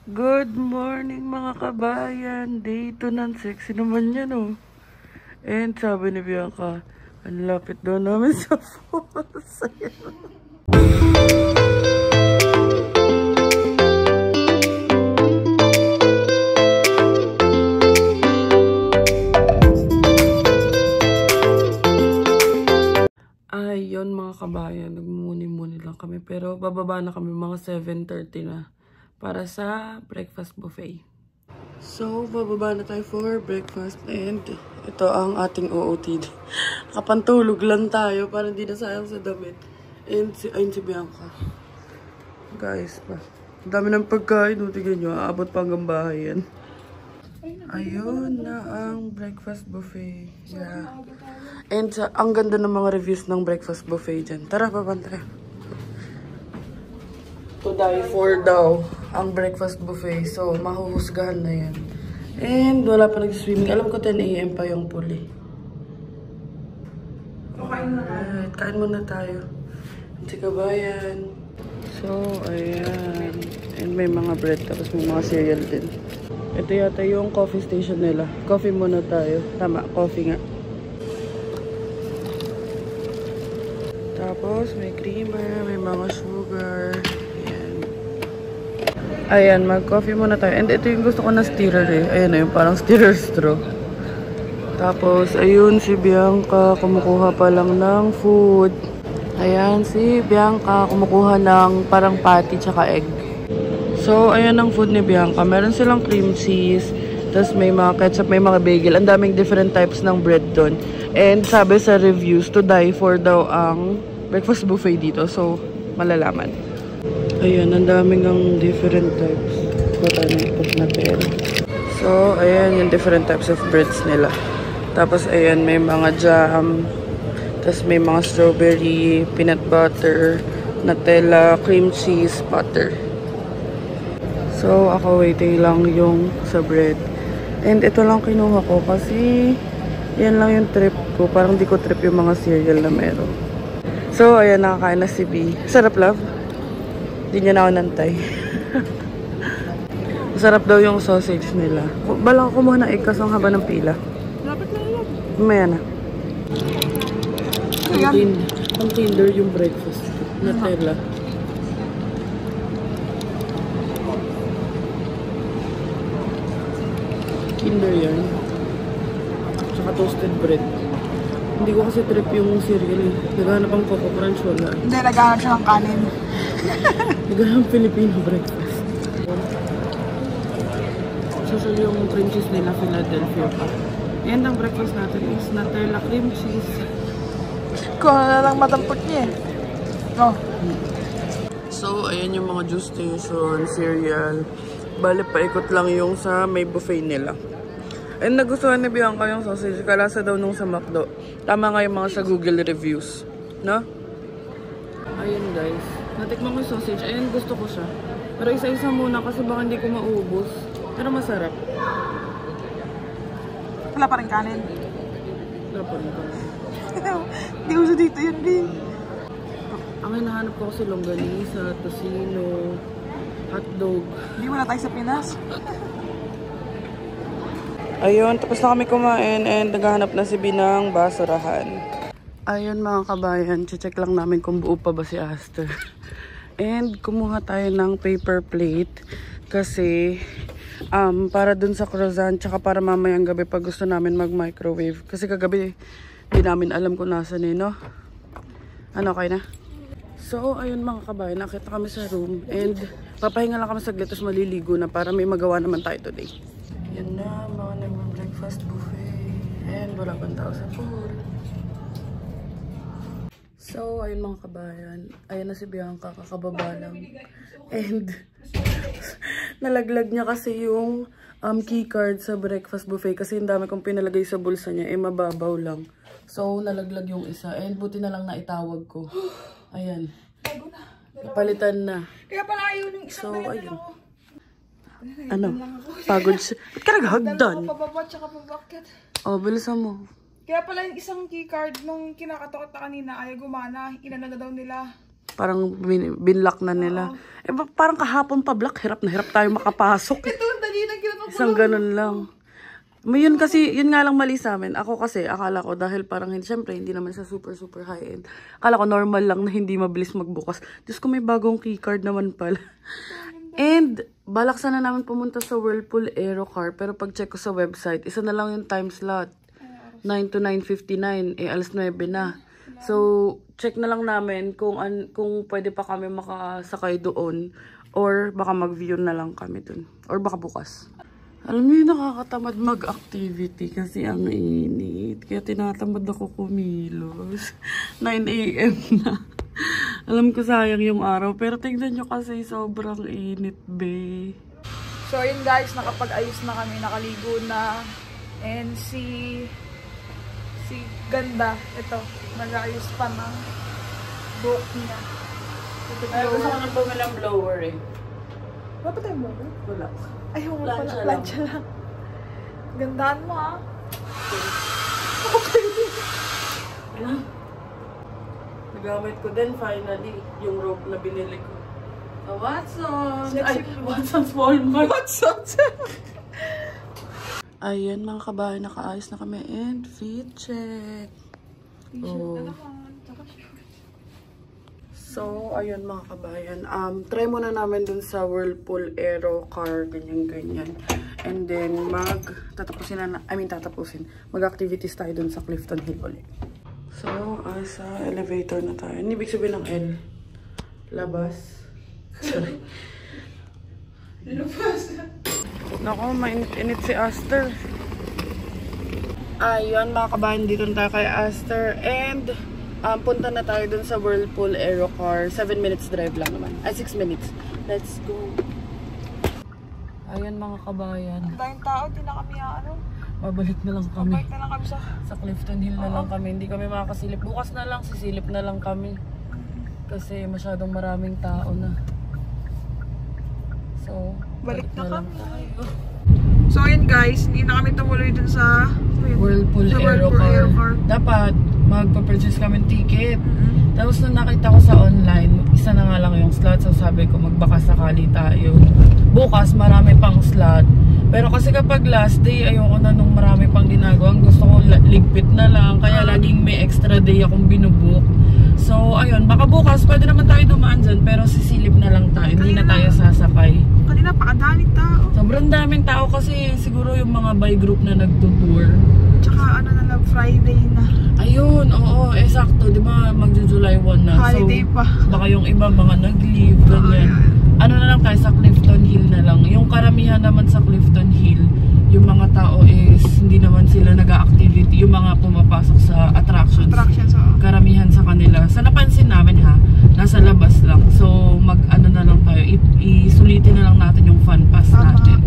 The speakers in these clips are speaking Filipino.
Good morning mga kabayan. Day 2 ng sexy naman yan oh. And sabi ni Bianca, ang lapit daw namin sa falls. Ayun mga kabayan, nagmumuni-muni lang kami. Pero bababa na kami mga 7:30 na para sa breakfast buffet. So, bababa na tayo for breakfast and ito ang ating OOTD. Kapantulog lang tayo para hindi na sayang sa damit. And ayun si Bianca. Guys pa. Ang dami ng pagkain. Tignan nyo, aabot pa hanggang bahay yan. Ayun na ang breakfast buffet. Yeah. And ang ganda ng mga reviews ng breakfast buffet dyan. Tara, babantay. To die for daw ang breakfast buffet. So, mahuhusgahan na yan. And wala pa nag-swimming. Alam ko 10 AM pa yung pool eh. Alright, kain muna tayo. Si kabayan. So, ayan. And may mga bread. Tapos may mga cereal din. Ito yata yung coffee station nila. Coffee muna tayo. Tama, coffee nga. Tapos may creamer, may mga sugar. Ayan, mag-coffee muna tayo. And ito yung gusto ko na stirrer eh. Ayan na yung parang stirrer straw. Tapos, ayun si Bianca. Kumukuha pa lang ng food. Ayan, si Bianca. Kumukuha ng parang patty tsaka egg. So, ayan ang food ni Bianca. Meron silang cream cheese. Tapos may mga ketchup, may mga bagel. Ang daming different types ng bread doon. And sabi sa reviews, to die for daw ang breakfast buffet dito. So, malalaman. Ayan, ang daming ang different types. Put natin. So, ayan yung different types of breads nila. Tapos, ayan, may mga jam. Tapos, may mga strawberry, peanut butter, Nutella, cream cheese, butter. So, ako waiting lang yung sa bread. And ito lang kinuha ko kasi yan lang yung trip ko. Parang di ko trip yung mga cereal na meron. So, ayan, nakakain na si B. Sarap, love. Hindi niya na ako nantay. Masarap daw yung sausage nila. Balang kumuha ng egg kasi ang haba ng pila. Lapit na yan. Mamaya na. Ang Kinder yung breakfast. Nutella. Kinder yan. Tsaka toasted bread. Hindi ko kasi trip yung cereal eh. Naghanap ang Coco Crunch wala. Hindi, naghanap siya ng kanin. Naghanap Filipino breakfast. Social yung cream cheese nila, Philadelphia pa. And ang breakfast natin is Nutella cream cheese. Kung ano na lang matampot niya eh. No. So, ayan yung mga juice station, cereal. Bale, paikot lang yung sa may buffet nila. And nagustuhan ni Bianca yung sausage. Kalasa daw nung sa McDo. Tama nga yung mga sa Google reviews. No? Ayun guys. Natikman ko yung sausage. Ayun, gusto ko siya. Pero isa-isa muna kasi baka hindi ko maubos. Pero masarap. Wala pa rin kanin. Wala pa rin kanin. Hindi uso dito yun din. Ang hinahanap ko kasi longganisa, tocino, hotdog. Hindi mo na tayo sa Pinas. Ayun, tapos na kami kumain and naghahanap na si Binang basurahan. Ayun mga kabayan, check lang namin kung buo pa ba si Aster. And kumuha tayo ng paper plate kasi para dun sa croissant tsaka para mamayang gabi pag gusto namin mag-microwave. Kasi kagabi, hindi namin alam kung nasan eh, no? Ano, okay na? So, ayun mga kabayan, nakita kami sa room and papahinga lang kami saglit tapos maliligo na para may magawa naman tayo today. Yan na, mga nag-breakfast buffet. And wala pang tao sa pool. So, ayun mga kabayan. Ayan na si Bianca, kakababa lang. And, nalaglag niya kasi yung keycard sa breakfast buffet. Kasi yung dami kong pinalagay sa bulsa niya, eh mababaw lang. So, nalaglag yung isa. And, buti na lang na itawag ko. Ayan. Napalitan na. Kaya pala ayaw yung isang so, ayun. Ano? Pagod siya. Ba't ka naghagdan? Dalawa pababa tsaka pabakit. Oh, bilisan mo. Kaya pala yung isang keycard nung kinakatakot na kanina ayaw gumana. Inano na daw nila. Parang binlock na nila. Parang kahapon pa block, hirap na hirap tayo makapasok. Ito, dali na ginawa. Isang ganun lang. Yun kasi, yun nga lang mali sa amin. Ako kasi, akala ko dahil parang, syempre, hindi naman sa super high-end. Akala ko normal lang na hindi mabilis magbukas. Diyos ko, may bagong keycard naman pala. And, balak sana namin pumunta sa Whirlpool Aerocar. Pero pag check ko sa website, isa na lang yung time slot. 9 to 9:59. Alas 9 na. So, check na lang namin kung pwede pa kami makasakay doon. Or baka mag-view na lang kami doon. Or baka bukas. Alam niyo, nakakatamad mag-activity kasi ang init. Kaya tinatamad ako kumilos. 9 AM na. Alam ko sayang yung araw. Pero tingnan nyo kasi sobrang init, be. So, yun guys, nakapag-ayos na kami. Nakaligo na. And si Ganda, ito, nag-ayos pa ng buhok niya. Ay, gusto ko nang bumili ang blower eh. Wala pa tayong blower? Wala. Ay, wala pala. Plancha lang. Gandaan mo ah. Okay. Nagamit ko din finally yung rope na binili ko. So, Watson! Ay, Watson Walmart! Watson! Ayan mga kabahay, nakaayos na kami and fit check. Oh. So, ayun mga kabayan. Try muna namin dun sa Whirlpool Aerocar, ganyan-ganyan. And then, mag-activities tayo dun sa Clifton Hill ulit. So, sa elevator na tayo. Ibig sabihin ng L. Labas. Sorry. Labas. Naku, mainit si Aster. Ayun mga kabayan, dito na tayo kay Aster. And, punta na tayo dun sa Whirlpool Aerocar. 7 minutes drive lang naman. Ay, 6 minutes. Let's go. Ayun mga kabayan. Ang daming tao, di na kami Babalik na lang kami. Babalik na lang kami sa Clifton Hill na lang kami. Hindi kami makakasilip. Bukas na lang, sisilip na lang kami. Kasi masyadong maraming tao na. So, balik na lang kami. tayo. So, ayun guys, hindi na kami tumuloy dun sa Whirlpool Aerocar. Dapat magpa-purchase kami ng ticket. Tapos nung nakita ko sa online, isa na nga lang yung slot. So sabi ko magbaka sakali tayo. Bukas marami pang slot. Pero kasi kapag last day, ayoko na nung marami pang ginagawa. Gusto ko ligpit na lang. Kaya laging may extra day akong binubook. So ayun, baka bukas pwede naman tayo dumaan dyan. Pero sisilip na lang tayo. Hindi na tayo sasakay. Kanina pakadaming tao. Sobrang daming tao kasi siguro yung mga by group na nagtutour. Tsaka na lang, Friday na. Ayun, oo, sakto. Di ba magjo-July 1 na? Holiday so, pa. Baka yung iba mga nag-leave, ganyan. Ano na lang tayo, sa Clifton Hill na lang. Yung karamihan naman sa Clifton Hill, yung mga tao is hindi naman sila nag-activity. Yung mga pumapasok sa attractions. Karamihan sa kanila. Sa napansin namin ha, nasa labas lang. So, mag-ano na lang tayo, isulitin na lang natin yung fun pass natin.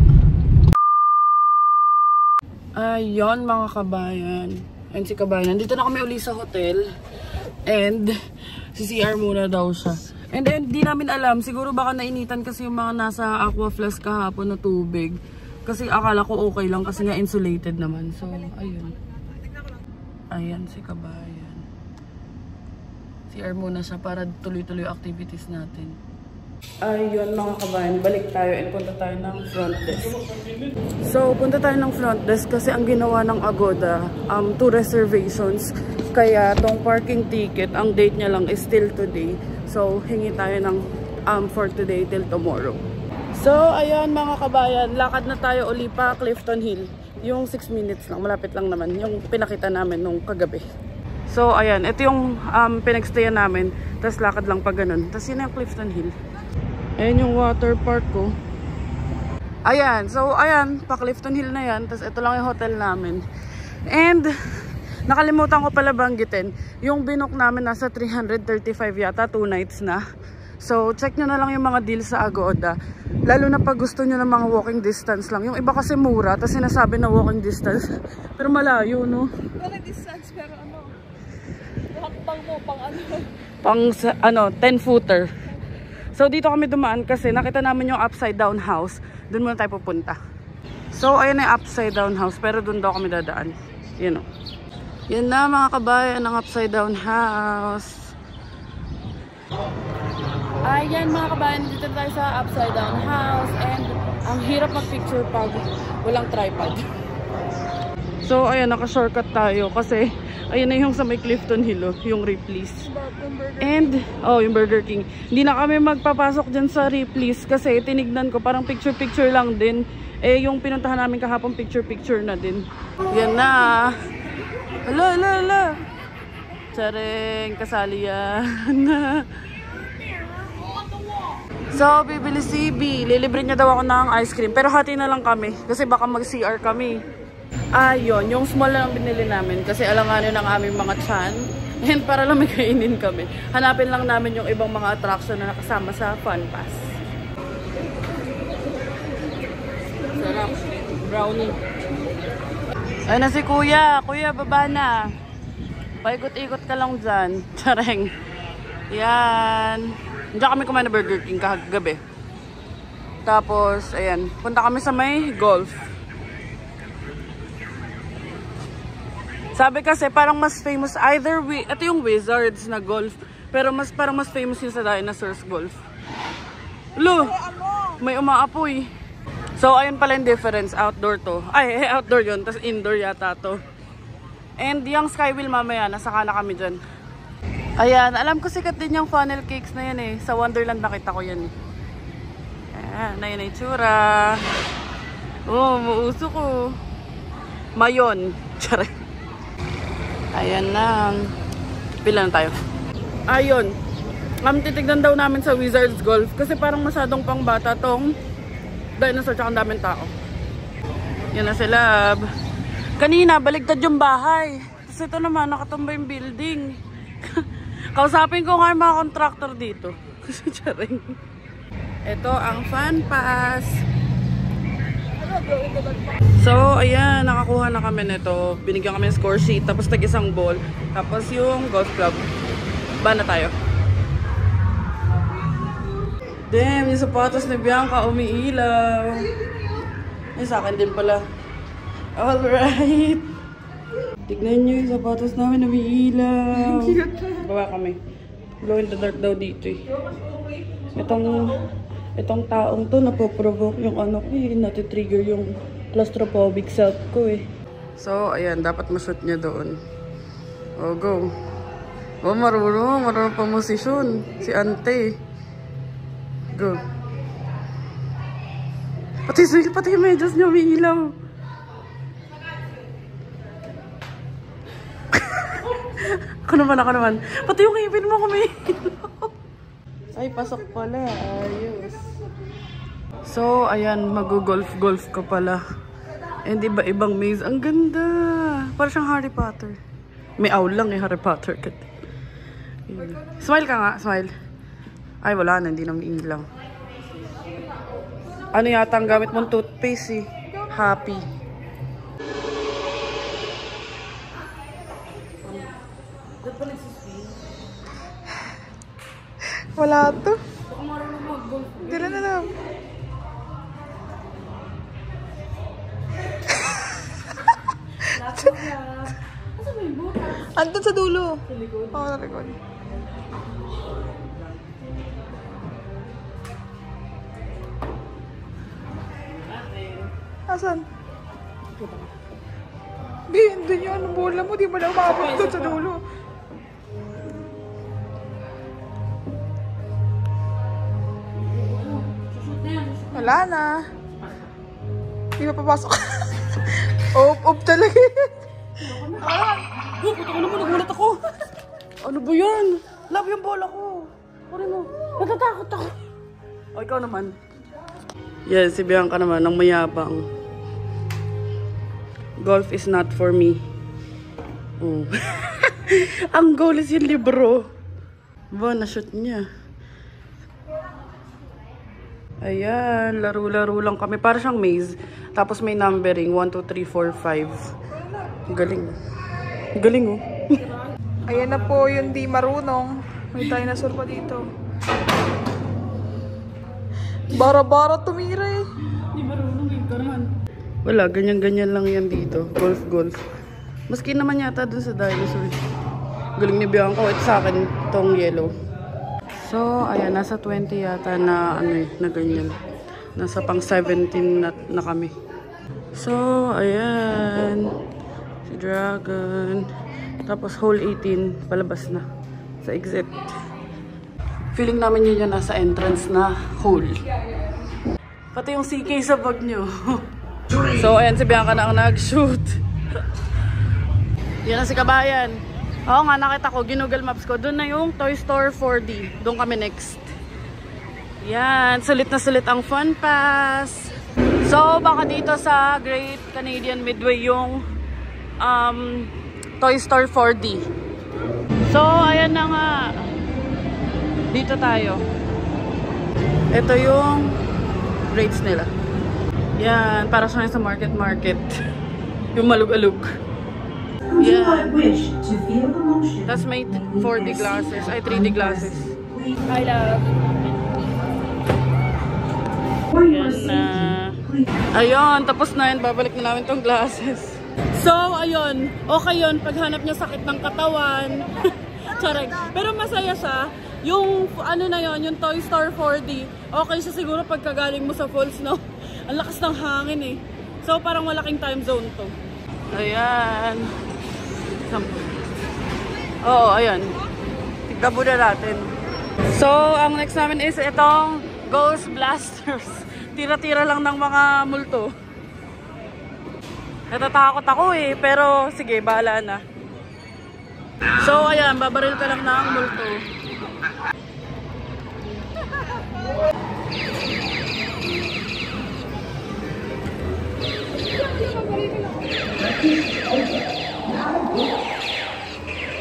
Ayun mga kabayan. And si kabayan. Dito na kami uli sa hotel. And si CR muna daw siya. And then di namin alam. Siguro baka nainitan kasi yung mga nasa aqua flask kahapon na tubig. Kasi akala ko okay lang kasi nga insulated naman. So ayun. Ayan si kabayan. CR muna siya para tuloy-tuloy activities natin. Ayun mga kabayan, balik tayo and punta tayo ng front desk. So, punta tayo ng front desk kasi ang ginawa ng Agoda, 2 reservations. Kaya tong parking ticket, ang date niya lang is still today. So, hingi tayo ng for today till tomorrow. So, ayun mga kabayan, lakad na tayo uli pa Clifton Hill. Yung 6 minutes lang, malapit lang naman, yung pinakita namin nung kagabi. So, ayan, ito yung pinagstayan namin. Tapos lakad lang pa ganun. Tapos yun yung Clifton Hill. Ayan yung water park ko. Ayan. So, ayan. Pa Clifton Hill na yan. Tapos ito lang yung hotel namin. And, nakalimutan ko pala banggitin. Yung binook namin nasa 335 yata. 2 nights na. So, check nyo na lang yung mga deals sa Agoda. Lalo na pag gusto nyo ng mga walking distance lang. Yung iba kasi mura. Tapos sinasabi na walking distance. Pero malayo, no? Walking distance, pero ano? Hakbang mo, pang ano? Pang, 10-footer. So, dito kami dumaan kasi nakita namin yung upside down house. Doon muna tayo pupunta. So, ayan na yung upside down house. Pero doon daw kami dadaan. Yun o. Yan na mga kabayan ang upside down house. Ayan mga kabayan, dito tayo sa upside down house and ang hirap mag-picture pag walang tripod. So ayan, naka-shortcut tayo kasi ayun na yung sa may Clifton Hill, yung Ripley's. And, yung Burger King. Hindi na kami magpapasok dyan sa Ripley's kasi tinignan ko parang picture-picture lang din. Eh, yung pinuntahan namin kahapon picture-picture na din. Yan na. Hala. Tsareng, kasali yan. So, bibili si B. Lilibre niya daw ako ng ice cream. Pero hati na lang kami. Kasi baka mag-CR kami. Ayun, yung small na lang binili namin. Kasi alanganin ng aming mga chan. And para lang may kainin kami. Hanapin lang namin yung ibang mga attraction na nakasama sa Fun Pass. Sarap. Brownie. Ayun na si Kuya. Kuya, baba na. Paikot-ikot ka lang dyan. Tsareng. Yan. Diyan kami kumain na Burger King kagabi. Tapos, ayan. Punta kami sa may golf. Sabi kasi parang mas famous either ito yung Wizards na golf. Pero parang mas famous yung sa Dinosaurs golf. Lo! May umaapoy. So, ayun pala yung difference. Outdoor to. Ay, outdoor yun. Tapos indoor yata to. And yung Skywheel mamaya. Nasaka na kami dyan. Ayan, alam ko sikat din yung funnel cakes na yan eh. Sa Wonderland nakita ko yan eh. Ayan, na yun ay tsura. Oh, muuso ko. Mayon. Tsara. Ayan na. Pila na tayo. Ayun. Titignan daw namin sa Wizards Golf. Kasi parang masyadong pang bata tong dinosaur tsaka ang daming tao. Yan na sila. Kanina, baligtad yung bahay. Tapos ito naman, nakatumba yung building. Kausapin ko nga yung mga contractor dito. Kasi tsaring. Ito ang Fun Pass. So, ayan. Nakakuha na kami nito. Binigyan kami ng score sheet. Tapos tag-isang ball. Tapos yung golf club. Ba na tayo. Damn, yung sapatos ni Bianca umiilaw. Ay, sa akin din pala. Alright. Tignan nyo yung sapatos namin umiilaw. Bawa kami. Glow in the dark daw dito eh. Itong taong to napoprovoke yung ano ko eh. Natitrigger yung claustrophobic self ko eh. So, ayan. Dapat mashoot niya doon. Oh, go. Oh, marunong pamosisyon. Si ante. Go. Pati yung medyas niya umiilaw. Ako naman. Pati yung ngipin mo kumiilaw. Ay, pasok pala. Ayos. So, ayan. Mag-golf ka pala. And iba-ibang maze. Ang ganda. Para siyang Harry Potter. May owl lang eh, Harry Potter. Smile ka nga. Smile. Ay, wala na. Hindi na umiilaw. Ano yata ang gamit mong toothpaste eh? Happy. Wala to. Dila na lang. Andun sa dulo. Oo, sa likod. Asan? Doon yung ano bola mo. Di mo na umabot doon sa dulo. Wala na. Di ba papasok? Op talaga. Puto ko naman, nagulat ako. Ano ba yan? Love yung bola ko. Kunin mo. Natatakot ako. O, ikaw naman. Yes, si Bianca naman, ang mayabang. Golf is not for me. Oh. Ang goal is yung libro. Ba, na-shoot niya. Ayan, laro-laro lang kami. Para siyang maze. Tapos may numbering. 1, 2, 3, 4, 5. Galing. Galing oh. Ayan na po yung di marunong. May dinosaur pa dito. Bara-bara tumira eh. Di marunong eh. Ikaw naman. Wala, ganyan-ganyan lang yan dito. Golf. Maski naman yata dun sa dinosaur. Galing ni Bianca. Ito sa akin, itong yellow. So, ayan, nasa 20 yata na, na ganyan. Nasa pang 17 na kami. So, ayan. Si Dragon. Tapos, hole 18, palabas na. Sa exit. Feeling namin yun yung nasa entrance na hole. Pati yung CK sa bag nyo. So, ayan, si Bianca na ang nag-shoot. Yan na si Kabayan. Oo nga, nakita ko, Google Maps ko. Doon na yung Toy Store 4D. Doon kami next. Yan, sulit na sulit ang Fun Pass. So, baka dito sa Great Canadian Midway yung Toy Store 4D. So, ayan na nga. Dito tayo. Ito yung rates nila. Yan, para siya sa market. Yung malug-alug. Yan. Tapos may 4D glasses. Ay, 3D glasses. I love. Yan na. Ayun, tapos na yun. Babalik na namin tong glasses. So, ayun. Okay yun. Paghanap niya sakit ng katawan. Charek. Pero masaya siya. Yung, ano na yun, yung Toy Store 4D. Okay siya siguro pagkagaling mo sa falls, no? Ang lakas ng hangin eh. So, parang malaking time zone to. Ayan. Oo, ayan. Tignan muna natin. So, ang next namin is itong Ghost Blasters. Tira-tira lang ng mga multo. Natatakot ako eh, pero sige, bahala na. So, ayan, babaril ka lang ng multo.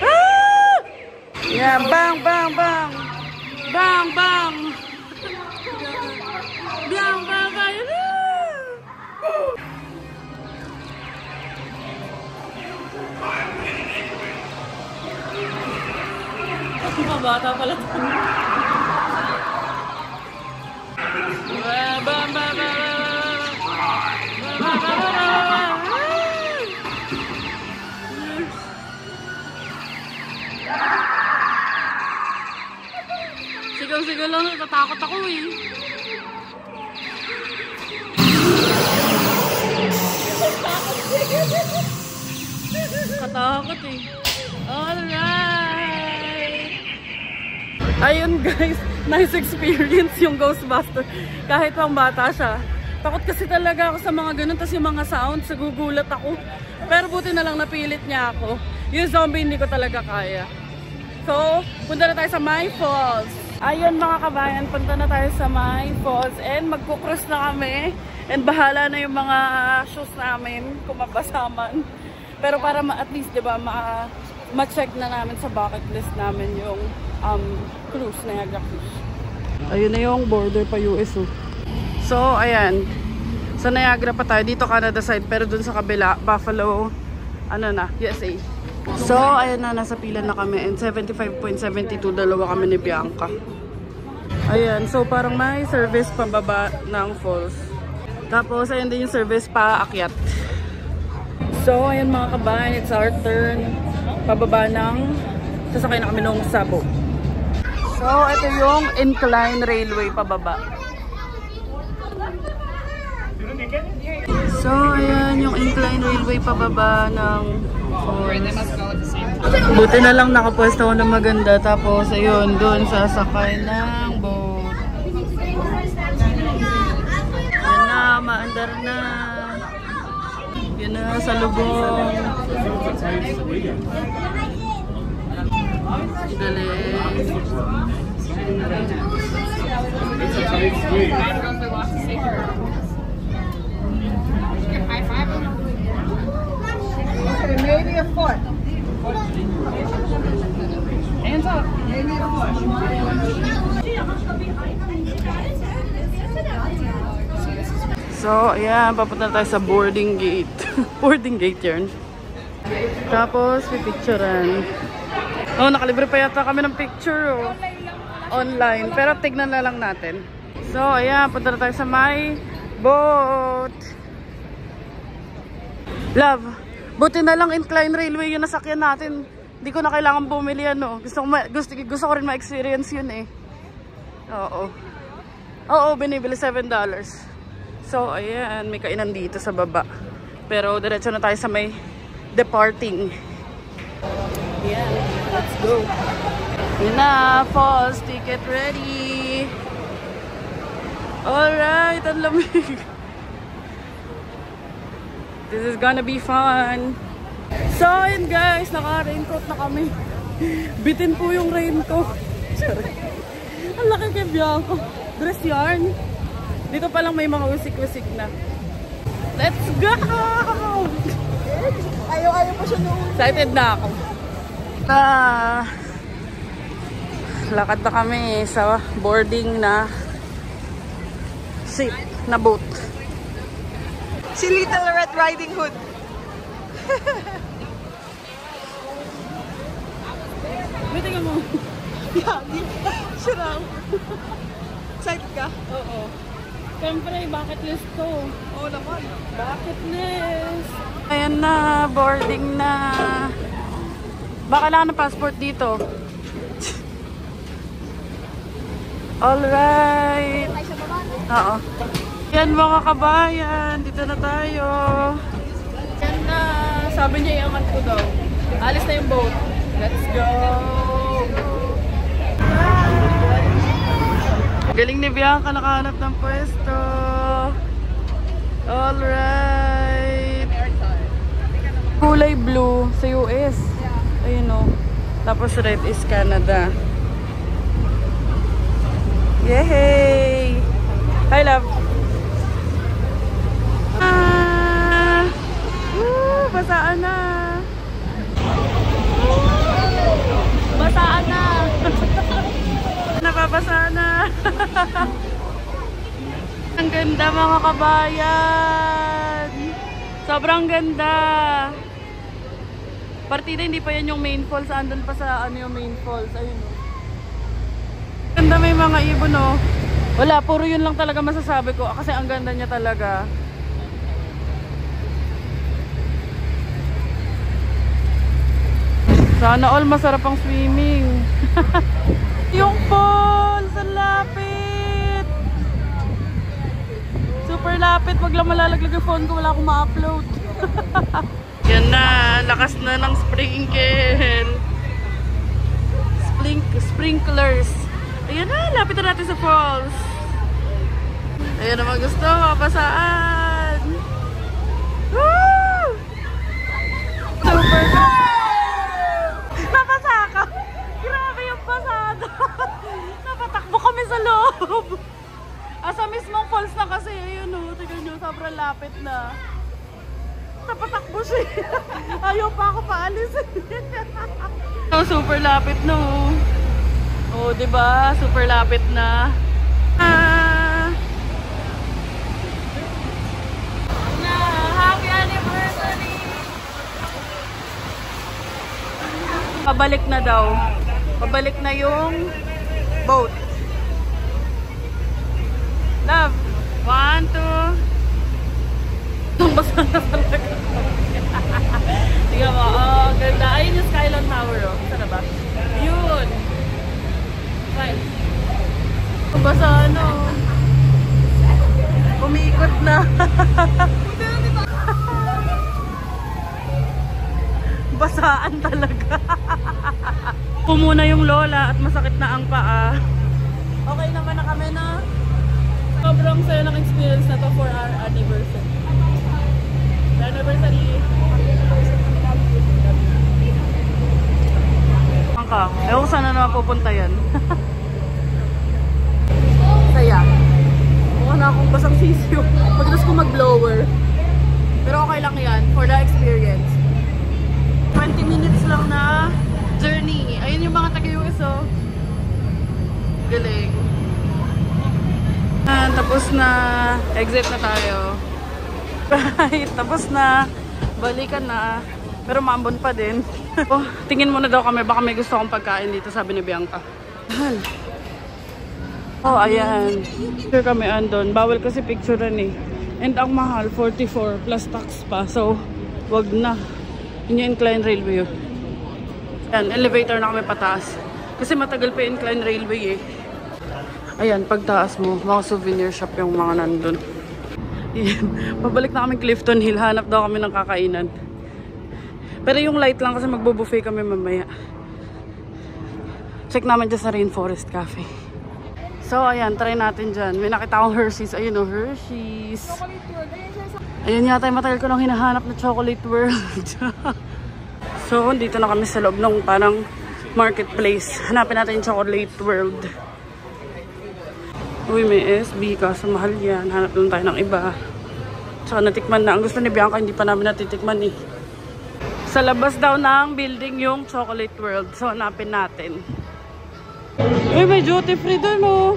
Ah! Yeah, bang, bang, bang. Bang, bang. Bang, bang, bang. Mga bata pala. Bang, bang, bang, bang. Sigaw-sigaw lang, natatakot ako eh. Katakot eh. Alright! Ayun guys, nice experience yung Ghostbuster. Kahit pang bata siya. Takot kasi talaga ako sa mga ganun. Tapos yung mga sounds, nagugulat ako. Pero buti na lang napilit niya ako. Yung zombie hindi ko talaga kaya. So, punta na tayo sa My Falls. Ayun mga kabayan, punta na tayo sa My Falls. And magkukross na kami. And bahala na yung mga shoes namin kung mabasaman. Pero para at least, diba, ma-check na namin sa bucket list namin yung cruise, Niagara Cruise. Ayun na yung border pa US. So, ayan. Sa Niagara pa tayo. Dito Canada side. Pero dun sa kabila, Buffalo, ano na, USA. So, ayan na. Nasa pila na kami. And 75.72, dalawa kami ni Bianca. Ayan. So, parang may service pababa ng falls. Tapos, ayan din yung service pa akyat. So, ayan mga kabayan. It's our turn. Pababa ng sasakay na kami nung sabo. So, ito yung incline railway pababa. So, ayan yung incline railway pababa ng buti na lang nakapwesto ko na maganda. Tapos, ayun, doon sasakay ng boat. Yan na, maandar na. Yan na, sa lubong. Galing. Okay, maybe a foot. Hands up. Maybe a foot. So, ayan, papunta tayo sa boarding gate. Boarding gate yun. Tapos, pipicturean. Oh, nakalibre pa yata kami ng picture, oh. Online. Pero tignan na lang natin. So, ayan, punta na tayo sa my boat. Love, buti na lang incline railway yung nasakyan natin. Hindi ko na kailangan bumili, ano. Gusto ko rin ma-experience yun, eh. Oo. Oo, binibili $7. So, ayan, may kainan dito sa baba. Pero, diretso na tayo sa may departing. Ayan, let's go. Yun na, falls, ticket ready. Alright, ang lamig. This is gonna be fun. So, yun guys, naka-raincoat na kami. Bitin po yung raincoat. Ang laki kay Bianco. Dress yarn. Dito pa lang may mga usik-usik na. Let's go! Ayaw pa siya noon. Excited na ako. Lakad na kami sa boarding na ship na boat. Si Little Red Riding Hood. May tingnan mo. Siya raw. Excited ka? Oo. Siyempre, bucket list to. Oo naman. Bucket list. Ayan na, boarding na. Baka kailangan ng passport dito. Alright. Oo. Yan mga kabayan, dito na tayo. Yan na. Sabi niya iangat ko daw. Alis na yung boat. Let's go. Galing ni Bianca, nakahanap ng pwesto. Alright. Kulay blue sa US. Ayun o. Tapos red is Canada. Yay! Hi, love. Basaan na. Basaan na. Napapasa na. Ang ganda mga kabayan. Sobrang ganda. Partida hindi pa yan yung main falls. Andun pa sa ano yung main falls. Ayun o. Ganda, may mga ibon o. Wala, puro yun lang talaga masasabi ko. Kasi ang ganda niya talaga. Sana all masarap ang swimming. Yung falls, ang lapit. Super lapit. Wag lang malalaglag yung phone ko. Wala akong ma-upload. Yan na. Lakas na ng sprinkle. Sprinklers. Ayan na. Lapit na natin sa falls. Ayan naman gusto. Mapasaan. Woo! Super good. Napasa ka. Grabe yung pasada. Napatakbo kami sa loob. Sa mismong falls na kasi. Ayun o. Tignan nyo. Sobrang lapit na. Napatakbo siya. Ayaw pa ako paalis. Super lapit no. Oh, diba? Super lapit na. Happy anniversary! Pabalik na daw. Pabalik na yung boat. Love. 1, 2. Basta na talaga. Tingnan mo. Oh, ganda. Ayun yung Skyline Tower. Oh. Saan na ba? Yun. Right. Basta ano. Umiikot na. Basaan talaga. Pumuna yung lola at masakit na ang paa. Okay naman na kami na. Sobrang saya ng experience na to for our anniversary. Anniversary. Angka. Ewan ko sana na mapupunta yan. Saya. Mukha na akong basang sisiyo. Pagdalas ko mag-blower. Pero okay lang yan for the experience. 20 minutes lang na journey. Ayun yung mga taga-US oh. Galing. Tapos na. Exit na tayo. Right. Tapos na. Balikan na. Pero maambon pa din. Oh, tingin muna daw kami. Baka may gusto akong pagkain dito, sabi ni Bianca. Oh, ayan. Picture kami andon. Bawal kasi picturean eh. And ang mahal, 44 plus tax pa. So, wag na. Yun yung incline railway yun. Yan, elevator na kami pataas. Kasi matagal pa yung incline railway eh. Ayan, pagtaas mo, mga souvenir shop yung mga nandun. Ayan, pabalik na kami Clifton Hill. Hanap daw kami ng kakainan. Pero yung light lang kasi magbo-buffet kami mamaya. Check namin dyan sa Rainforest Cafe. So, ayan, try natin dyan. May nakita akong Hershey's. Ayun o, Hershey's. Ayan yata yung matagal ko nang hinahanap na Chocolate World. So, dito na kami sa loob ng parang marketplace. Hanapin natin yung Chocolate World. Uy, may SB. Kaso mahal yan. Hanap lang tayo ng iba. Tsaka natikman na. Ang gusto ni Bianca, hindi pa namin natitikman eh. Sa labas daw ng building yung Chocolate World. So, hanapin natin. Uy, may duty free doon oh.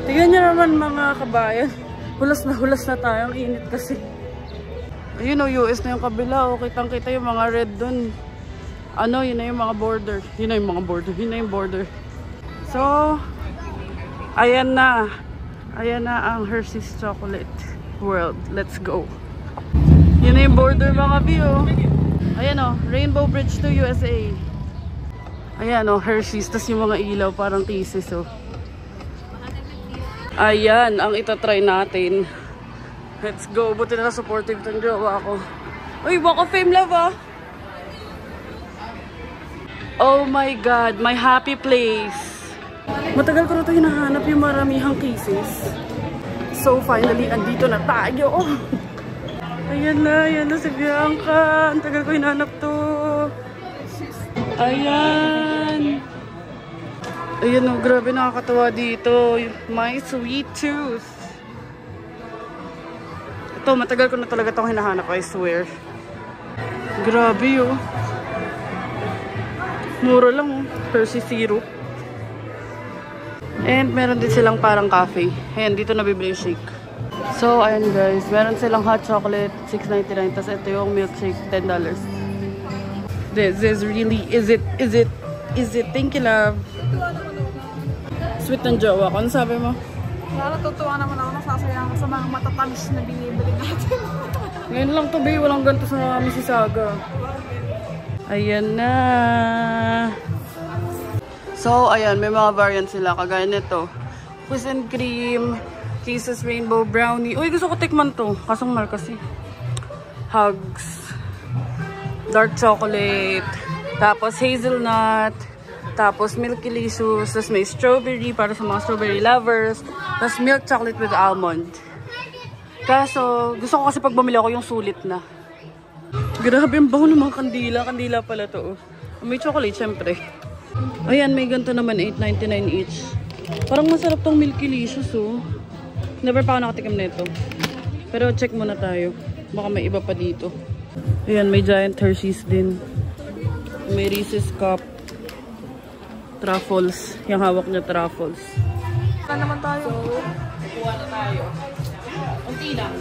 Tignan nyo naman mga kabayan. Hulas na tayo. Ang init kasi. Ayun oh, US na yung kabila oh. Kitang-kita yung mga red doon. Ano, yun na yung mga border. Yun na yung mga border. Yun na yung border. So, ayan na. Ayan na ang Hershey's Chocolate World. Let's go. Yun na yung border mga bio. Ayan o, Rainbow Bridge to USA. Ayan o, Hershey's. Tapos yung mga ilaw parang thesis o. Ayan, ang itatry natin. Let's go. Buti na supportive tong jowa ko. Uy, Walk of Fame love ah. Oh my God, my happy place. Matagal ko na ito hinahanap yung maramihang cases. So finally, andito na tayo. Ayan na si Bianca. Ang tagal ko hinahanap to. Ayan. Ayan o, grabe nakakatawa dito. My sweet tooth. Ito, matagal ko na talaga itong hinahanap, I swear. Grabe o. Mura lang o. Hershey syrup. And meron din silang parang cafe. Ayan, dito nabibili yung shake. So, ayan guys. Meron silang hot chocolate, $6.99. Tapos ito yung milkshake, $10. This is really, is it? Thank you, love. Sweet ng jowa ko. Ano sabi mo? Natutuwa naman ako. Nasasayang sa mga matatamis na binibili natin. Ngayon lang to, babe. Walang ganito sa Mississauga. Ayan na. So, ayan. May mga variants sila. Kagaya nito. Cookies and cream. Kisses rainbow brownie. Uy, gusto ko tikman to. Kasong mahal kasi. Hugs. Dark chocolate. Tapos hazelnut. Tapos milky licious. Tapos may strawberry para sa mga strawberry lovers. Tapos milk chocolate with almond. Kaso, gusto ko kasi pag bumili ako yung sulit na. Grabe ang bango ng mga kandila. Kandila pala to. May chocolate, syempre. Ayan, may ganito naman. $8.99 each. Parang masarap tong milky licious, oh. Never pa ako nakatikim nito. Pero check muna tayo. Baka may iba pa dito. Ayan, may giant Hershey's din. May Reese's Cup. Truffles. Yung hawak niya, truffles. Wala naman tayo. So, kukuha na tayo. Unti lang.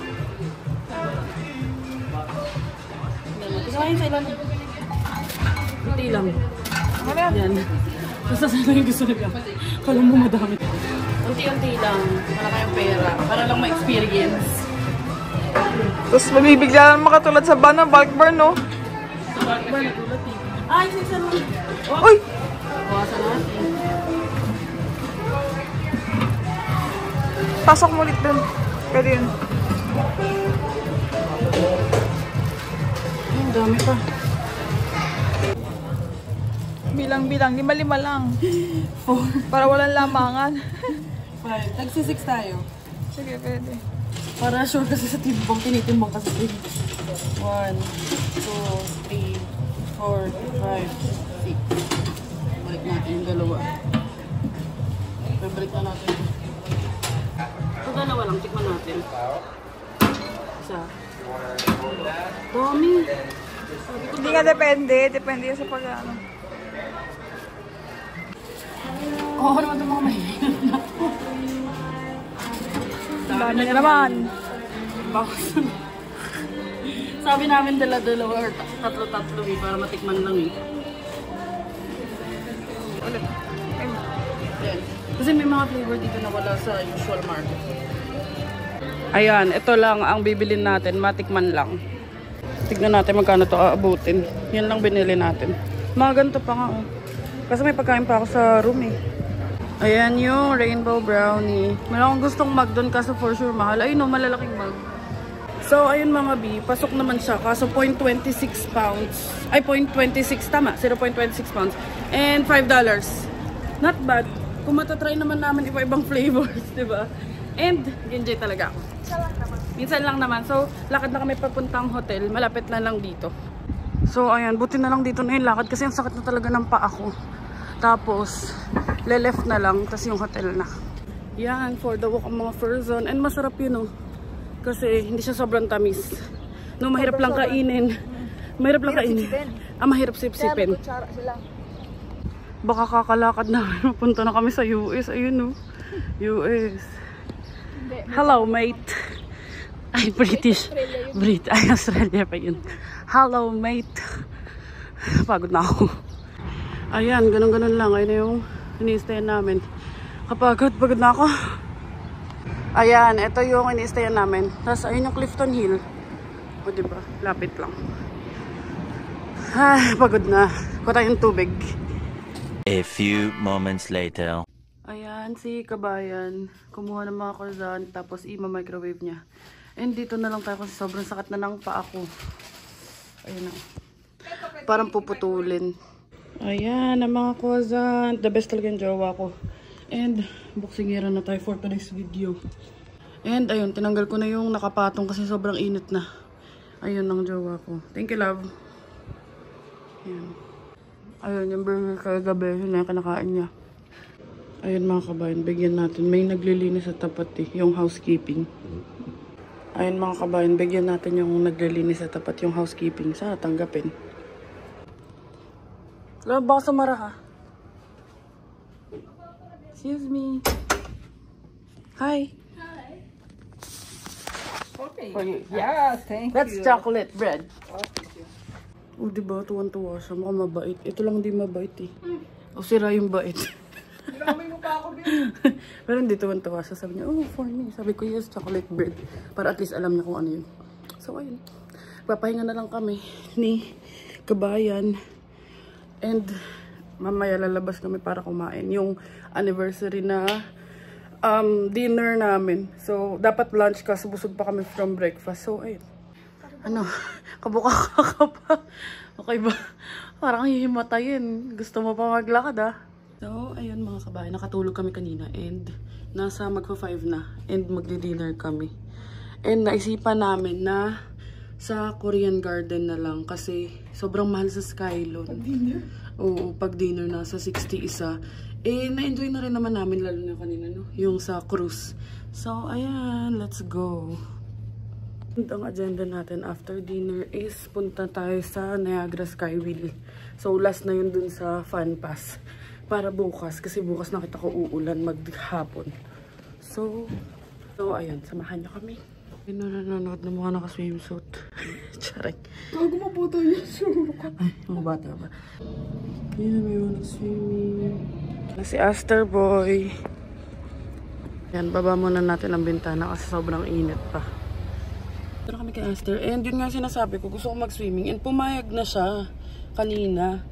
Pagkain sa ilan. Unti lang. Ano yan? Yan. Basta sana yung gusto nila. Kala mo madami. Unti-unti lang. Wala kayong pera. Para lang ma-experience. Tapos mabibigla lang makatulad sa van ng bulk burn, no? Sa bulk burn, natulad eh. Ay, sinsan mo. Uy! Bawasan natin. Pasok mo ulit dun. Pwede yun. Ay, ang dami pa. Bilang-bilang. 5-5 lang. Para walang lamangan. 5. Nagsi-6 tayo. Sige, pwede. Para sure kasi sa timbang, tinitimbang kasi. 1, 2, 3, 4, 5, 6. Balik natin yung dalawa. Balik na natin. Ito dalawa lang, tikman natin. Isa. Dami. Hindi nga depende. Depende yan sa pag-ano. Oo naman itong mga mahirap na. Dami na naman. Sabi namin dala-dalawa or tatlo-tatlo eh, para matikman lang eh. Ulit. Yan. Kasi may mga flavor dito na wala sa usual market. Ayan, ito lang ang bibilin natin, matikman lang. Tignan natin magkano to aabutin. Yan lang binili natin. Mga ganito pa nga oh. Kasi may pagkain pa ako sa room eh. Ayan yung rainbow brownie. Meron akong gustong mug doon kaso for sure mahal. Ayun no, malalaking mug. So, ayun mga B, pasok naman siya. Kaso 0.26 pounds. Ay, 0.26, tama. 0.26 pounds. And $5. Not bad. Kung matatry naman namin iba-ibang flavors, diba? And, enjoy talaga ako. Minsan lang naman. So, lakad na kami papuntang hotel. Malapit na lang dito. So, ayan. Buti na lang dito na yung lakad kasi ang sakit na talaga ng paa ko. Tapos, le-left na lang. Tapos yung hotel na. Yan, for the walk ang mga frozen. And masarap yun, oh. Kasi hindi siya sobrang tamis. No, mahirap lang kainin. Mahirap lang kainin. Mahirap sip-sipin. Baka kakalakad na. Mapunta na kami sa US. Ayun, no. US. Hello, mate. Ay, British. Ay, Australia pa yun. Hello, mate. Pagod na ako. Ayan, ganun-ganun lang. Ayun na yung ini-stayan namin. Kapagod, pagod na ako. Ayan, ito yung ini-stayan namin. Tapos, ayun yung Clifton Hill. O, diba? Lapit lang. Ay, pagod na. Kuha tayong tubig. A few moments later. Ayan, si Kabayan. Kumuha ng mga croissant. Tapos, ima-microwave niya. And dito na lang tayo kasi sobrang sakat na ng paa ko. Ayun na. Parang puputulin. Ayan, ang mga croissant. The best talaga yung jowa ko. And, boxingera na tayo for today's video. And, ayun, tinanggal ko na yung nakapatong kasi sobrang init na. Ayun ang jowa ko. Thank you, love. Ayan. Ayun, yung burger kagabi, yun na yung kinakain niya. Ayun mga kabayan, bigyan natin. May naglilinis sa tapat eh, yung housekeeping. Ayun mga kabayan, bigyan natin yung naglilinis sa tapat, yung housekeeping. Sana tanggapin. Love, baka sumara ha. Excuse me. Hi. Hi. Okay. For you. Yeah, thank That's you. chocolate bread. Oh, thank you. Oh, diba? Tuwan-tuwa siya. Mukhang mabait. Ito lang di mabait eh. O sira yung bait. Ginamay mo pa ako, Bill. Pero hindi tuwan-tuwa siya. Sabi niya, oh, for me. Sabi ko, yes, chocolate bread. Para at least alam niya kung ano yun. So, ayun. Papahinga na lang kami ni Kabayan. And, mamaya lalabas kami para kumain. Yung anniversary na dinner namin. So, dapat lunch kasi busog pa kami from breakfast. So, ayun. Ano? Kabuka ka pa. Okay ba? Parang hihimatayin. Gusto mo pa maglakad ah. So, ayun mga kabayan. Nakatulog kami kanina. And, nasa magpa-5 na. And, magdi-dinner kami. And, naisipan namin na sa Korean Garden na lang. Kasi, sobrang mahal sa Skylon. Pag-dinner? Oo, pag-dinner na sa 60 isa. Eh, na-enjoy na rin naman namin lalo na kanina, no? Yung sa cruise. So, ayan. Let's go. Ang agenda natin after dinner is punta tayo sa Niagara Skywheel. So, last na yun dun sa Fun Pass. Para bukas. Kasi bukas nakita ko uulan maghapon. So, ayan. Samahan niyo kami. Nanonood ng mga naka-swimsuit. Charing. Gago mo po tayo. Ay, mga bata ba? Yan, may mga nag-swimming. Si Aster Boy. Yan, baba muna natin ang bintana kasi sobrang init pa. Pero kami kay Aster. And yun nga sinasabi ko, gusto ko mag-swimming. And pumayag na siya kanina.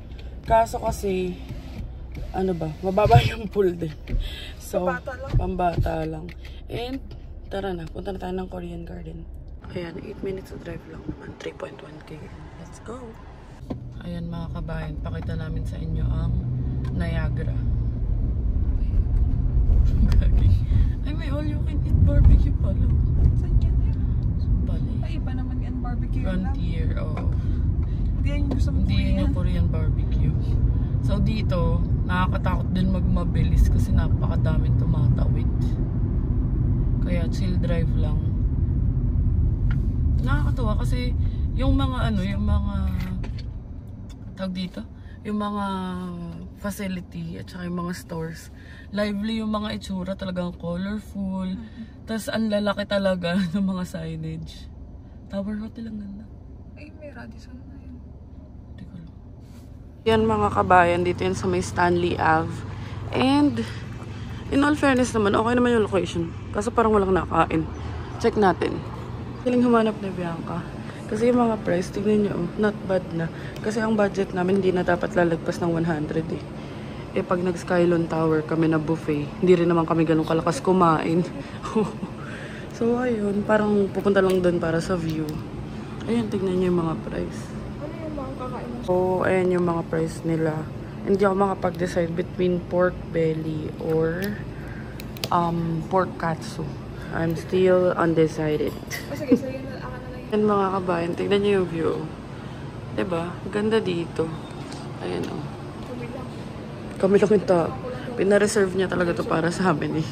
Kaso kasi, ano ba, mababa yung pool din. So, pambata lang. And, tara na, punta na tayo ng Korean Garden. Ayan, 8 minutes of drive lang naman. 3.1k. Let's go! Ayan mga kabayan, pakita namin sa inyo ang Niagara. Ay, may all you can eat barbecue pala. Saan yan eh? Bali. Ay, iba naman yan, barbecue lang. Frontier, oo. Hindi yan yung gusto mo Hindi yun yung Korean barbecue. So dito, nakakatakot din magmabilis kasi napakadaming tumatawid. Kaya chill drive lang. Nakakatuwa kasi yung mga yung mga tawag dito, yung mga facility at saka yung mga stores, lively yung mga itsura, talagang colorful. Tas ang lalaki talaga ng mga signage. Tower Hotel ang ganda. Ay, may Radisson na yun. Yan mga kabayan, dito yan sa may Stanley Ave. And in all fairness naman, okay naman yung location. Kaso parang walang nakain. Check natin. Galing humanap na Bianca. Kasi yung mga price, tignan nyo, not bad na. Kasi ang budget namin hindi na dapat lalagpas ng 100 eh. Eh, pag nag-Skylon Tower kami na buffet, hindi rin naman kami ganun kalakas kumain. So, ayun. Parang pupunta lang doon para sa view. Ayun, tignan nyo yung mga price. Ano yung mga kakain mo? So, ayan yung mga price nila. Hindi ako makapag-decide between pork belly or pork katsu. I'm still undecided. Sige, sige. Aka na lang. Ayan mga kabayan, tignan nyo yung view. Diba? Ganda dito. Ayan o. Kami lang ito. Pina-reserve niya talaga to para sa amin eh.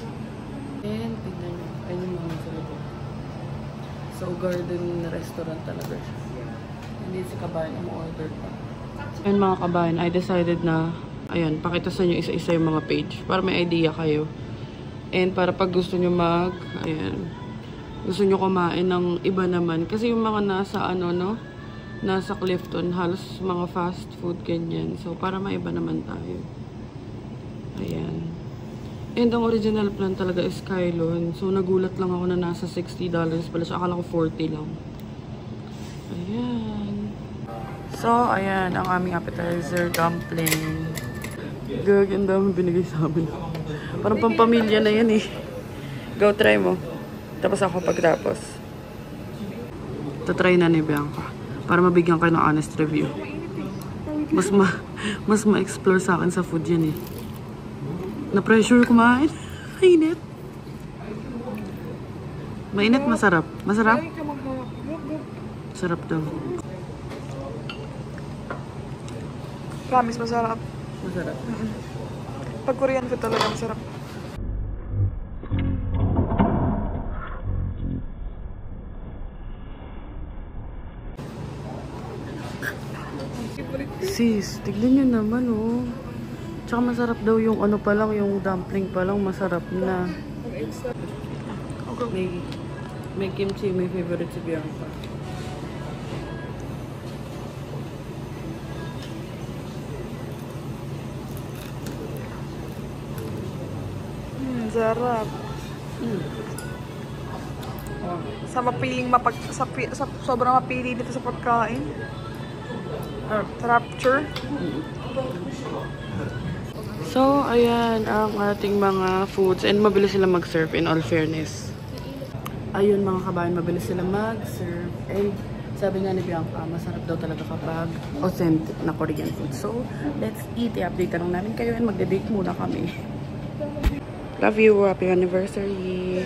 And tignan nyo. Ayan yung mga salito. So, garden restaurant talaga siya. Hindi si kabayan ang order pa. Ayan mga kabayan, I decided na, ayan, pakita sa inyo isa-isa yung mga page para may idea kayo. And para pag gusto nyo ayan, gusto nyo kumain ng iba naman. Kasi yung mga nasa, nasa Clifton, halos mga fast food, ganyan. So, para maiba naman tayo. Ayan. And ang original plan talaga is Skylon. So, nagulat lang ako na nasa $60 pala siya. Akala ko 40 lang. Ayan. So, ayan, ang aming appetizer, dumpling. Ang dami binigay sa amin. Parang pampamilya na yan eh. Go, try mo. Tapos ako pagtapos. Tatry na ni Bianca. Para mabigyan kayo ng honest review. Mas ma-explore sa akin sa food yan eh. Na-pressure kumain. Mainit. Mainit, masarap. Masarap? Sarap daw. Promise, masarap. Masarap. Pag Korean food talaga masarap. Sis, tignan nyo naman oh. Tsaka masarap daw yung pa lang, yung dumpling pa lang, masarap na. May kimchi, may favorite si Bianca. Sarap. Sa mapiling sobrang mapili dito sa pagkain. Rapture. So, ayan ang ating mga foods. And mabilis sila mag-serve in all fairness. Ayun mga kabayan, mabilis sila mag-serve. And sabi nga ni Bianca, masarap daw talaga kapag authentic na Korean food. So, let's eat. I-update lang namin kayo and magde-date muna kami. Love you. Happy anniversary.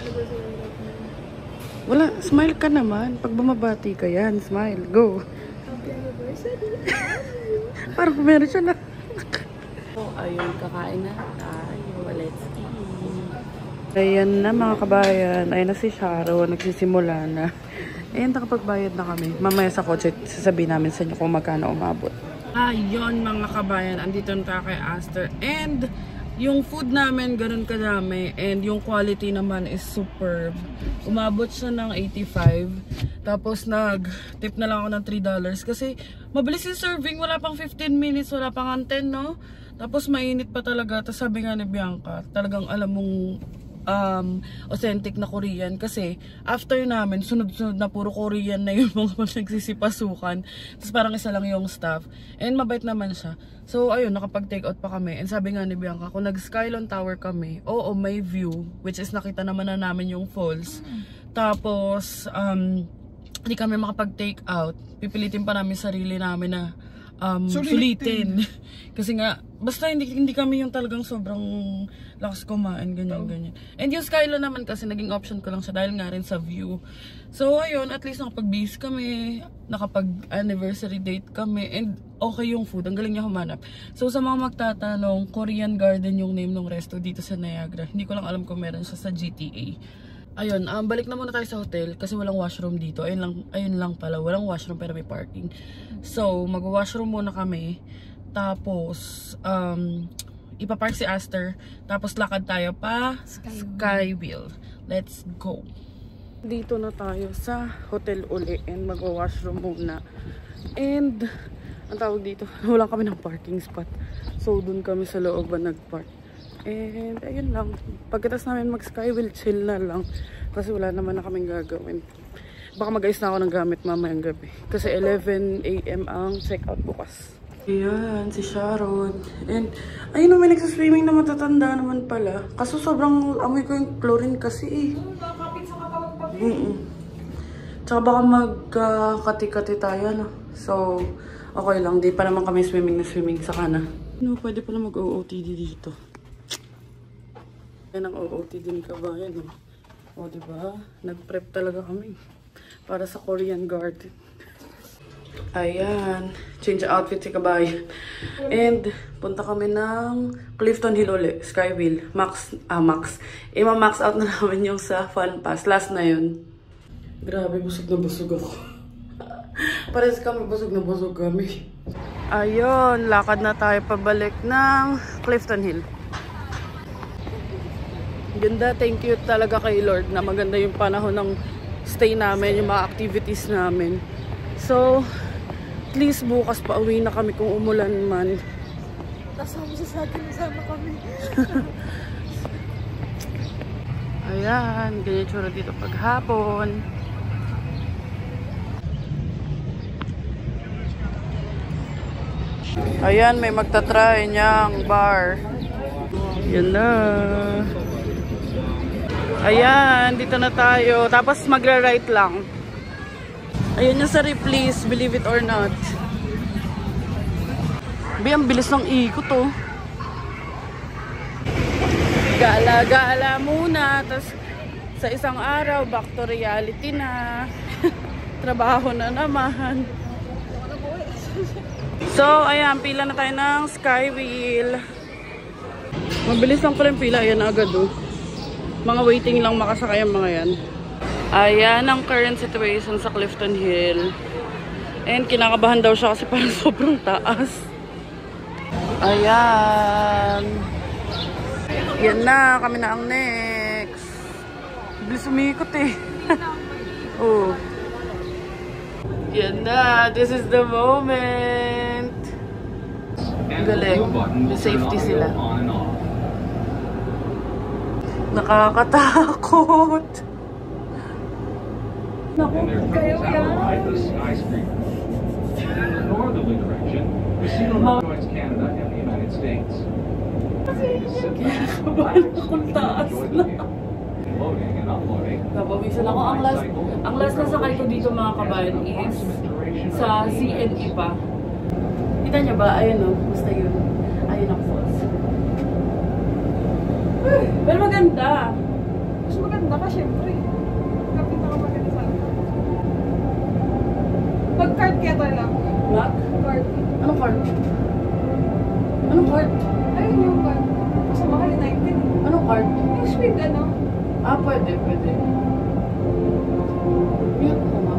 Wala, smile ka naman. Pag bumabati ka yan, smile. Go. Happy anniversary. Parang meron siya na. So, ayun, kakain na tayo. Let's eat. Ayan na mga kabayan. Ayan na si Sharon. Nagsisimula na. Ayan, nakapagbayad na kami. Mamaya sa kotse, sasabihin namin sa inyo kung magkano umabot. Ayun mga kabayan. Andito na tayo kay Aster. And yung food namin, ganun kadami. And yung quality naman is superb. Umabot siya ng 85. Tapos nag-tip na lang ako ng $3. Kasi mabilis yung serving. Wala pang 15 minutes. Wala pang 10, no? Tapos mainit pa talaga. Tapos sabi nga ni Bianca, talagang alam mong authentic na Korean. Kasi after namin, sunod-sunod na puro Korean na yung mga nagsisipasukan. Tapos parang isa lang yung staff. And mabait naman siya. So ayun, nakapag-take out pa kami. And sabi nga ni Bianca, kung nag-Skylon Tower kami, oo, may view. Which is nakita naman na namin yung falls. Tapos, hindi kami makapag-take out. Pipilitin pa namin sarili namin na sulitin. Kasi nga, basta hindi kami yung talagang sobrang lakas kumain, ganyan. And yung Skylon naman kasi naging option ko lang siya dahil nga rin sa view. So ayun, at least nakapag-base kami, nakapag-anniversary date kami, and okay yung food, ang galing niya humanap. So sa mga magtatanong, Korean Garden yung name ng resto dito sa Niagara. Hindi ko lang alam kung meron siya sa GTA. Ayun, balik na muna tayo sa hotel kasi walang washroom dito. Ayun lang pala, walang washroom pero may parking. So, mag-washroom muna kami. Tapos, ipapark si Aster. Tapos, lakad tayo pa Skywheel. Let's go. Dito na tayo sa hotel uli and mag-washroom muna. And, ang tawag dito, wala kami ng parking spot. So, dun kami sa loob ba nag-park. And ayun lang, pagkatapos namin mag-Skywheel, chill na lang kasi wala naman na kaming gagawin. Baka mag-ayos na ako ng gamit mamayang gabi kasi 11 AM ang check out bukas. Ayan, si Sharon. And, ayun na, may nagsaswimming na matatanda naman pala. Kaso sobrang amoy ko yung chlorine kasi eh. Tsaka baka magkakati-kati tayo, no? So, okay lang. Di pa naman kami swimming na swimming. Saka na. No, pwede pala mag-OOTD dito. Yan ang OOTD ni Kabayan, no? O, diba? Nag-prep talaga kami. Para sa Korean garden. Ayan. Change outfit si Kabayan. And, punta kami ng Clifton Hill uli. Skywheel. Max. Ima-max out na namin yung sa Fun Pass. Last na yun. Grabe, busog na busog ako. Parehas kami, busog na busog kami. Ayun, lakad na tayo pabalik ng Clifton Hill. Ganda, thank you talaga kay Lord na maganda yung panahon ng stay namin, yung mga activities namin. So, at least bukas pa uwi na kami kung umulan man. Nasama siya sa akin, nasama kami. Ayan, ganyan tsura dito paghapon. Ayan, may magta-try niyang bar. Yan na. Ayan, dito na tayo. Tapos magra-right lang. Ayan yung sa Ripley's, believe it or not. Bi, ang bilis ng ikot oh. Gala-gala muna. Tapos sa isang araw, back to reality na. Trabaho na naman. So, ayan, pila na tayo ng Skywheel. Mabilis lang pala yung pila. Ayan agad oh. Mga waiting lang makasakay ang mga yan. Ayan ang current situation sa Clifton Hill. And kinakabahan daw siya kasi parang sobrang taas. Ayan. Yan na, kami na ang next. Bilis umikot eh. Oh. Yan na, this is the moment. Galing. May safety sila. Nakakatakot. Naku, kayo yan. Kung taas na. Napawisan ako. Ang last na sakay ko dito mga kabayan is sa CNE pa. Kita niya ba? Ayun o. Basta yun. Ayun ang falls. Pero maganda. Mas maganda ka, syempre. Kapit na ka maganda sa akin. Mag-card kaya tayo lang. Mac? Card. Anong card? Anong card? Ayun yung card. Mas mahal yung 19. Anong card? Yung speed, ano? Ah, pwede. Mute ko nga.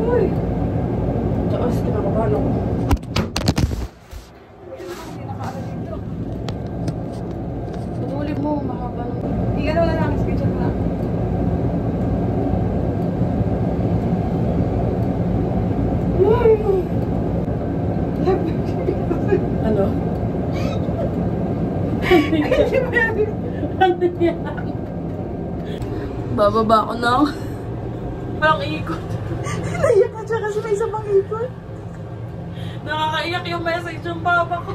Uy! Taas, kinakabahan ako. Hindi nakaala dito. Tumuli mo, mahaba ng... Hindi ka na wala namin schedule na. Ano? Ano yan? Bababa ko na. Parang ikot. Naiyak ka siya kasi may isa pang ikot. Nakakaiyak yung message ng papa ko.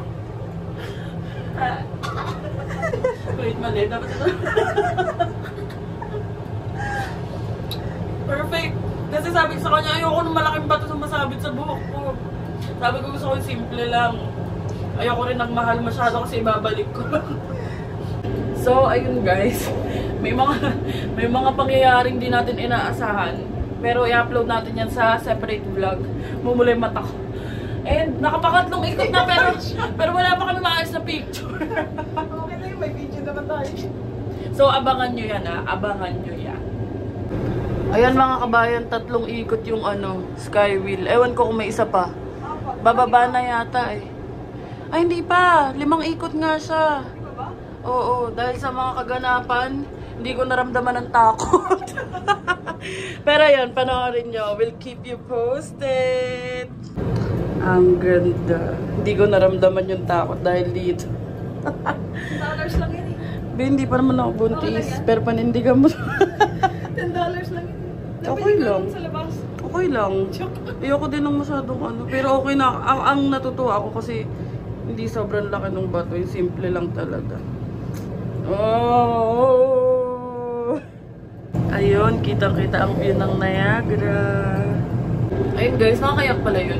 Wait, mali. Dapat ito. Perfect. Kasi sabi ko sa kanya, ayoko ng malaking bato sumasabit sa buhok ko. Sabi ko gusto ko yung simple lang. Ayoko rin ng mahal masyado kasi ibabalik ko lang. So, ayun guys. May mga pangyayaring di natin inaasahan. Pero i-upload natin yan sa separate vlog. Mumula yung mata ko. And nakapangatlong ikot na pero wala pa kami maayos na picture. Okay na yun, may video naman tayo. So, abangan nyo yan ha. Abangan nyo yan. Ayan mga kabayan, 3 ikot yung Skywheel. Ewan ko kung may isa pa. Bababa na yata eh. Ay, hindi pa. 5 ikot nga siya. Oo, dahil sa mga kaganapan, hindi ko naramdaman ng takot. Pero yan, panoorin nyo. We'll keep you posted. Ang ganda. Hindi ko naramdaman yung takot dahil dito. $10 lang yun eh. Hindi pa naman ako buntis. Pero panindigan mo. $10 lang yun. Okay lang. Sa labas. okay lang. Ayoko din ng masyadong ano. Pero okay na. Ang natutuwa ako kasi hindi sobrang laki ng bato. Yung simple lang talaga. Oh! Ayun, kitang-kita ang view ng Niagara. Ayun guys, nakakayak pala yun.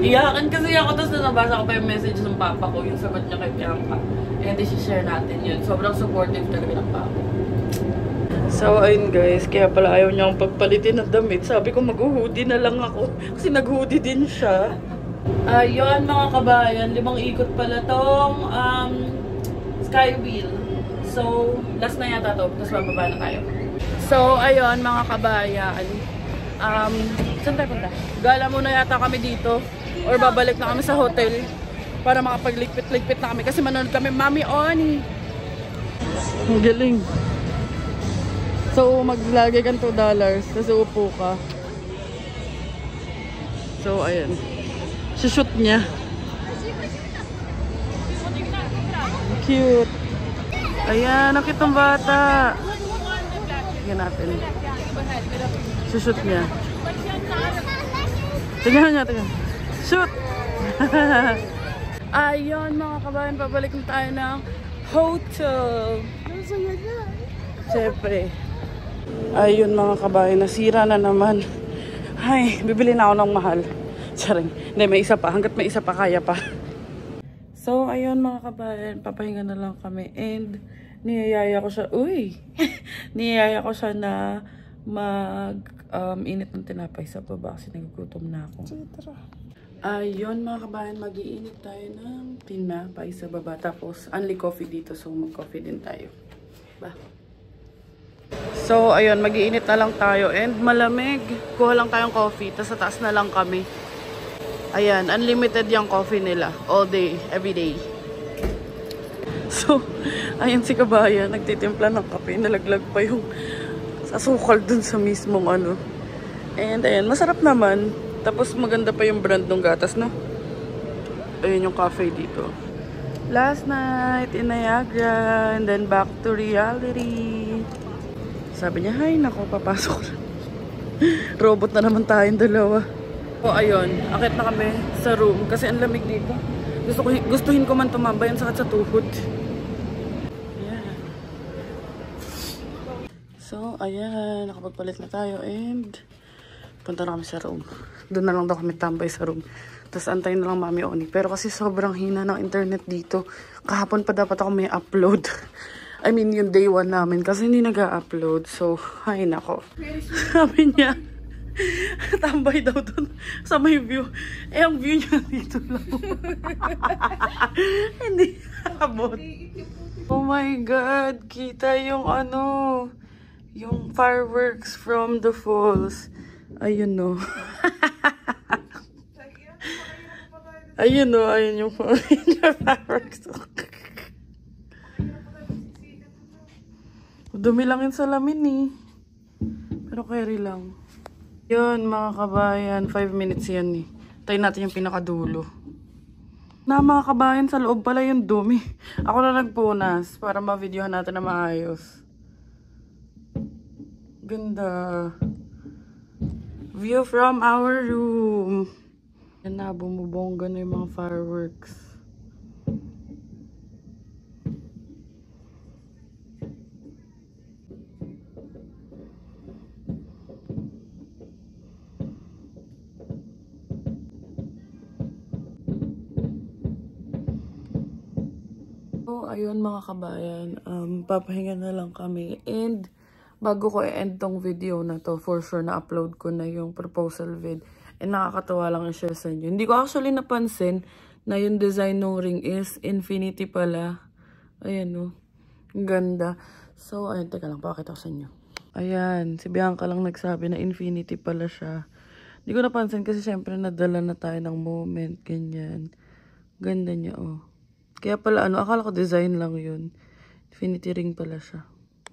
Iyakan kasi ako, tapos nabasa ko pa yung message ng papa ko, yung sagot niya kay Bianca. And share natin yun. Sobrang supportive talaga ng papa. So ayun guys, kaya pala ayaw niya akong pagpalitin ng damit. Sabi ko mag-hoodie na lang ako. Kasi nag-hoodie din siya. Ayun mga kabayan, 5 ikot pala tong Skywheel. So, last na yata to, tapos bababa na tayo. So, ayun mga kabayan. Saan tayo punta? Gala muna yata kami dito. Or babalik na kami sa hotel. Para makapagligpit-ligpit na kami. Kasi manonood kami, Mami Oni. Ang galing. So, maglagay kang $2. Kasi upo ka. So, ayan. Shoot niya. Cute. Ayan, nakitang bata. Tingnan natin. Shoot niya. Tingnan niya, tingnan. Shoot! Ayun mga kabayan, pabalik na tayo ng hotel. Siyempre. Ayun mga kabayan, nasira na naman. Ay, bibili na ako ng mahal. Charing. Hindi, may isa pa. Hanggat may isa pa, kaya pa. So, ayun mga kabayan, papahinga na lang kami. And, niyayaya ko siya, niyayaya ko siya na init ng tinapay sa baba kasi nagugutom na ako. Ayun mga kabayan, mag-iinit tayo ng tinapay sa baba. Tapos, only coffee dito. So, mag-coffee din tayo. Ba? So, ayun, mag-iinit na lang tayo. And malamig. Kuha lang tayong coffee. Tapos, sa taas na lang kami. Ayan, unlimited yung coffee nila. All day, every day. So, ayun si kabayan. Nagtitimpla ng kape. Nalaglag pa yung asukal dun sa mismong ano. And ayan, masarap naman. Tapos maganda pa yung brand ng gatas, no? Ayun yung cafe dito. Last night in Niagara. And then back to reality. Sabi niya, hay, nako, papasok na. Robot na naman tayong dalawa. So, ayun. Akit na kami sa room. Kasi ang lamig dito. Gustuhin ko man tumambay. Ang sakit sa tuhod. Yeah. So, ayan. Nakapagpalit na tayo. And punta na kami sa room. Doon na lang daw kami tambay sa room. Tapos antayin na lang Mami Oni. Pero kasi sobrang hina ng internet dito. Kahapon pa dapat ako may upload. I mean, yung day 1 namin. Kasi hindi nag-upload. So, ay nako. Sabi niya, tambay daw dun sa may view. Eh, ang view niya dito lang. Hindi abot. Oh my God. Kita yung ano, yung fireworks from the falls. Ayun no. Ayun no. Ayun yung fireworks. Dumi lang yung salamin eh. Pero carry lang. Yun mga kabayan, 5 minutes yan eh. Tayo natin yung pinakadulo. Na mga kabayan, sa loob pala yung dumi. Ako na nagpunas para ma-videohan natin na maayos. Ganda. View from our room. Yan na, bumubongga na yung mga fireworks. So, ayun mga kabayan, papahinga na lang kami. And, bago ko i-end tong video na to, for sure na-upload ko na yung proposal vid. And nakakatawa lang i-share sa inyo. Hindi ko actually napansin na yung design ng ring is infinity pala. Ayan no. Ang ganda. So, ayun, teka lang, pakita ko sa inyo. Ayan, si Bianca lang nagsabi na infinity pala siya. Hindi ko napansin kasi syempre nadala na tayo ng moment, ganyan. Ganda niya, oh. Kaya pala, akala ko design lang yun. Infinity ring pala siya.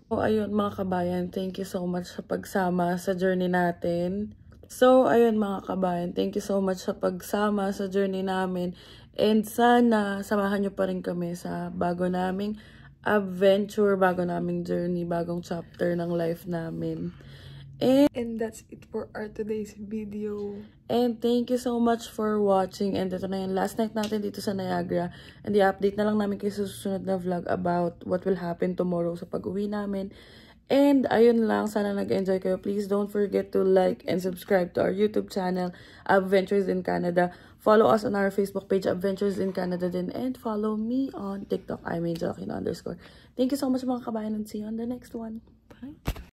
So, ayun mga kabayan, thank you so much sa pagsama sa journey natin. So, ayun mga kabayan, thank you so much sa pagsama sa journey namin. And sana, samahan nyo pa rin kami sa bago naming adventure, bago naming journey, bagong chapter ng life namin. And that's it for our today's video. And thank you so much for watching. And ito na yung last night natin dito sa Niagara. And i-update na lang namin kayo sa susunod na vlog about what will happen tomorrow sa pag-uwi namin. And ayun lang, sana nag-enjoy kayo. Please don't forget to like and subscribe to our YouTube channel, Adventures in Canada. Follow us on our Facebook page, Adventures in Canada din. And follow me on TikTok, @. Thank you so much mga kabayan, and see you on the next one. Bye!